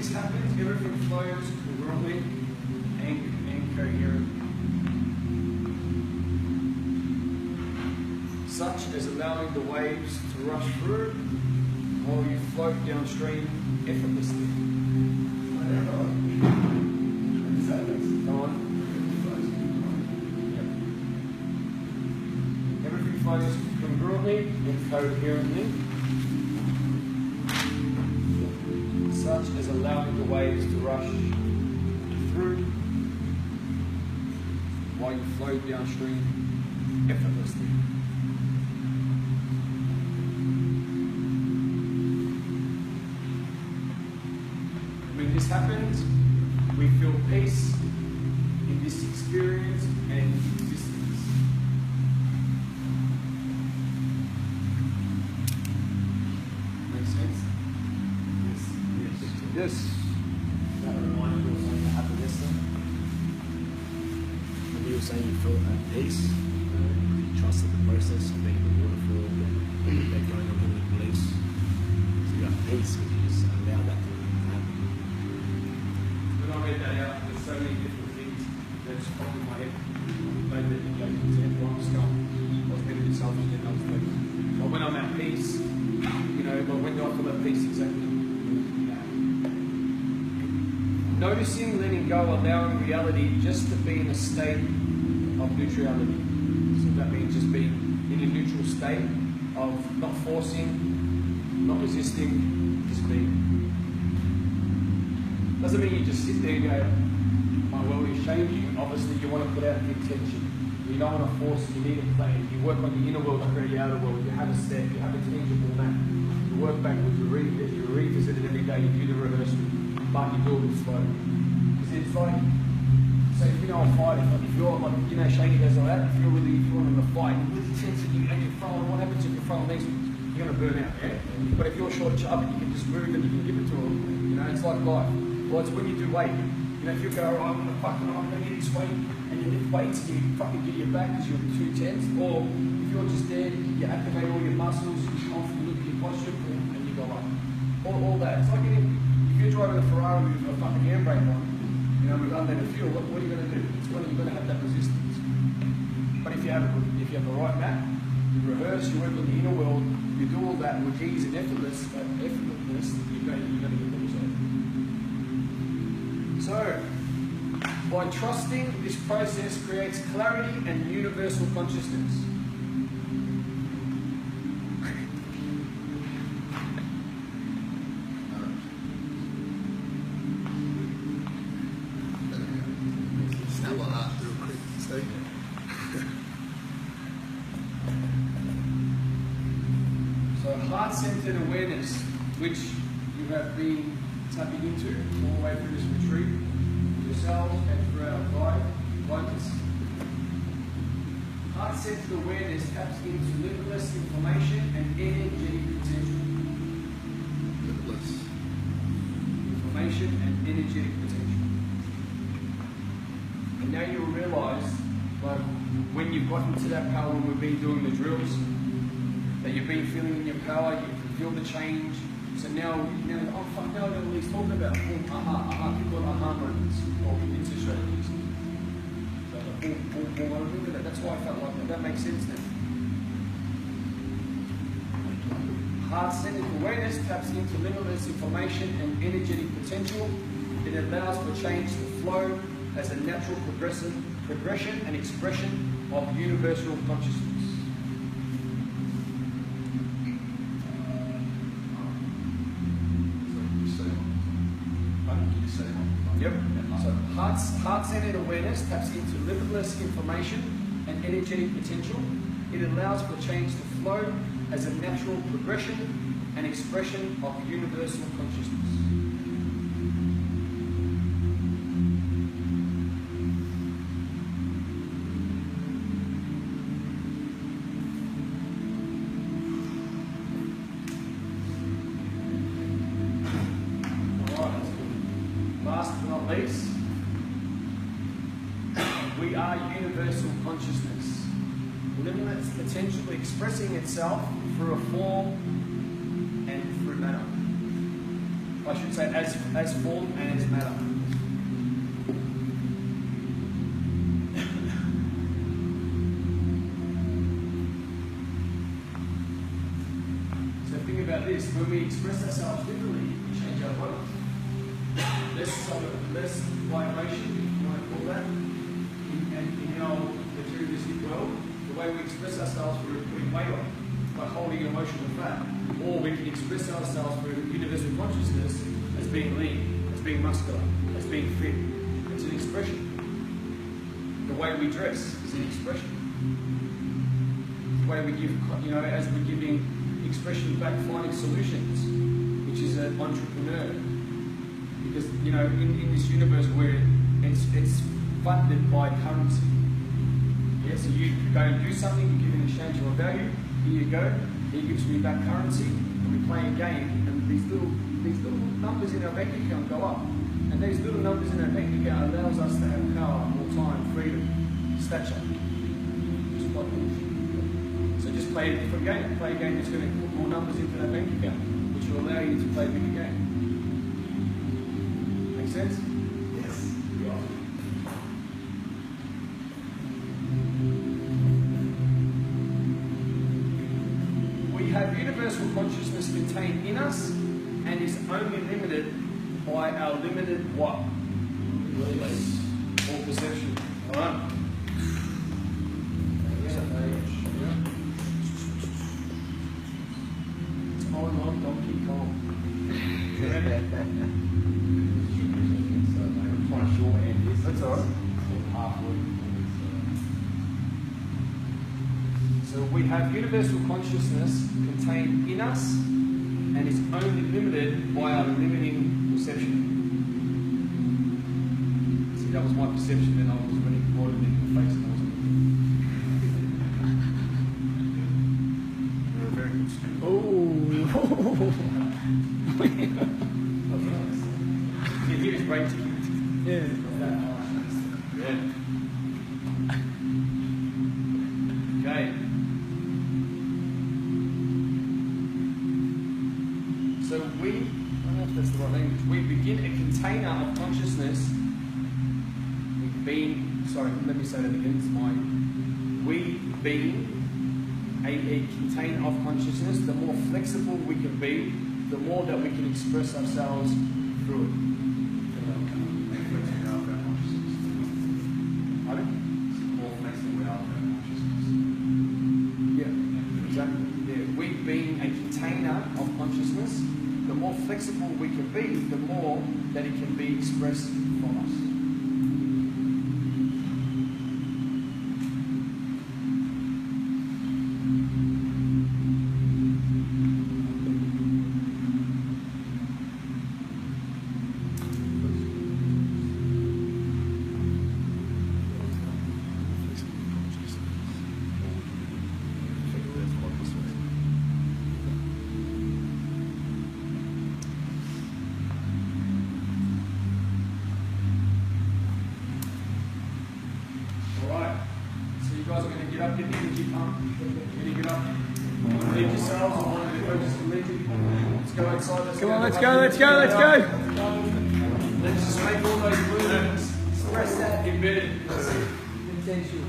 this happens, everything flows congruently and coherently, such as allowing the waves to rush through while you float downstream effortlessly. Go on. Yep. Everything flows congruently and coherently, such as allowing the waves to rush through while you float downstream effortlessly. When this happens, we feel peace in this experience and existence. Makes sense? Yes. That reminded me of something that happened yesterday. When you were saying you felt at peace, you trusted the process of being the waterfall, they're going on with beliefs. So you have peace because you just allow that to happen. When I read that out, there's so many different things that just popped in my head. Maybe that you gave an example. I'm just going, I was being a bit selfish then. I was like, well, when I'm at peace, you know, but when do I feel at peace exactly? Noticing, letting go, allowing reality just to be in a state of neutrality. So that means just being in a neutral state of not forcing, not resisting, just being. Doesn't mean you just sit there and go, my world is changing. Obviously you want to put out the intention. You don't want to force it, you need a plan. You work on the inner world, not the outer world. You have a step, you have a tangible map. You work backwards, you revisit it every day, you do the rehearsal. But you do it with flow. Because it's like, so if you know a fight, if you're like, you know, Shady goes like that, if you're in a fight, with intensity and you're throwing, what happens if you're throwing these? You're going to burn out, yeah? But if you're short sharp, you can just move and you can give it to them. You know, it's like life. Well, it's when you do weight. You know, if you go, oh, I'm going to get this weight, and you lift weights and you fucking get your back because you're too tense, or if you're just there, you activate all your muscles, you look at your posture, and you go like, all that. It's like if you're driving a Ferrari with a fucking handbrake on, you know, with unleaded fuel, what are you going to do? It's when you're going to have that resistance. But if you have the right map, you rehearse, you work on the inner world, you do all that with ease and effortlessness, you're going to get the result. So, by trusting, this process creates clarity and universal consciousness. Heart-centered awareness, which you have been tapping into all the way through this retreat, yourselves and through our guidance. Heart-centered awareness taps into limitless information and energetic potential. Limitless information and energetic potential. And now you'll realise, like, when you've gotten to that power, when we've been doing the drills, that you've been feeling in your power, you can feel the change. So now oh fuck, now I know what he's talking about. People got aha moments or into strategies. So that's why I felt like that makes sense then. Heart-centered awareness taps into limitless information and energetic potential. It allows for change to flow as a natural progression and expression of universal consciousness. Yep. So heart-centered awareness taps into limitless information and energetic potential. It allows for change to flow as a natural progression and expression of universal consciousness. We are universal consciousness, limitless potential expressing itself through a form and through matter. I should say as form and as matter. So think about this, when we express ourselves differently, we change our world. Less vibration, if you want to call that, in our materialistic world. The way we express ourselves through putting weight on, by holding emotional fat. Or we can express ourselves through universal consciousness as being lean, as being muscular, as being fit. It's an expression. The way we dress is an expression. The way we give, as we're giving expression back, finding solutions, which is an entrepreneur. Because, in this universe where it's funded by currency. Yeah, so you go and do something, you give in exchange for a value, here you go, he gives me back currency, and we play a game, and these little numbers in our bank account go up. And these little numbers in our bank account allows us to have power, more time, freedom, stature. Just like this. So just play a different game. Play a game that's going to put more numbers into that bank account, which will allow you to play a bigger game. Make sense? Yes. Yeah. We have universal consciousness contained in us and is only limited by our limited what? Beliefs or perception. Alright? It's on, don't keep calm. That's alright. So we have universal consciousness contained in us and is only limited by our limiting perception. See, that was my perception, and I was really bored in the face and I wasn't. You're a very good student. You hear his brain ticking? Yeah. Yeah. Okay. So I don't know if that's the right language, we begin a container of consciousness. Let me say that again, it's mine. We being a container of consciousness, the more flexible we can be, the more that we can express ourselves through it. We being a container of consciousness, the more flexible we can be, the more that it can be expressed from us. You guys are going to get up, get the energy pump. You're going to get up, lead yourselves, or one of the coaches to lead you. Let's go outside. Come on, let's go. Let's just make all those movements. Express that embedded intention.